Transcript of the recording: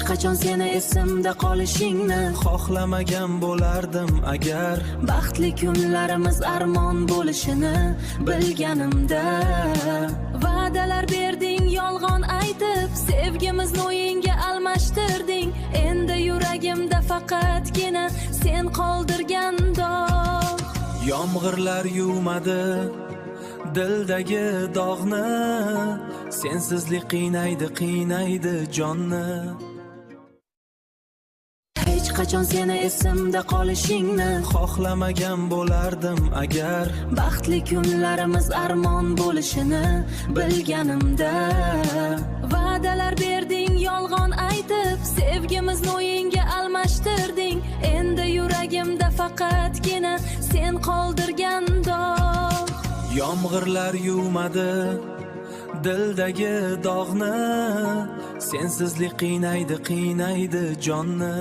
qachon seni esimda qolishingni xohlamagan bo'lardim agar baxtli kunlarimiz armon bo'lishini bilganimda. Va'dalar berding yolg'on aytib, sevgimizni o'yinga almashtirding. Endi yuragimda faqatgina sen qoldirgan dog'. Yomg'irlar yuvmadi dildagi dog'ni, sensizlik qiynaydi jonni. Hech qachon seni esimda qolishingni xohlamagan bo'lardim agar baxtli kunlarimiz armon bo'lishini bilganimda. Va'dalar berding yolg'on aytib, sevgimizni o'yinga almashtirding. Endi yuragimda faqatgina sen qoldirgan dog'. Yomg'irlar yuvmadi dildagi dog'ni, sensizlik qiynaydi jonni.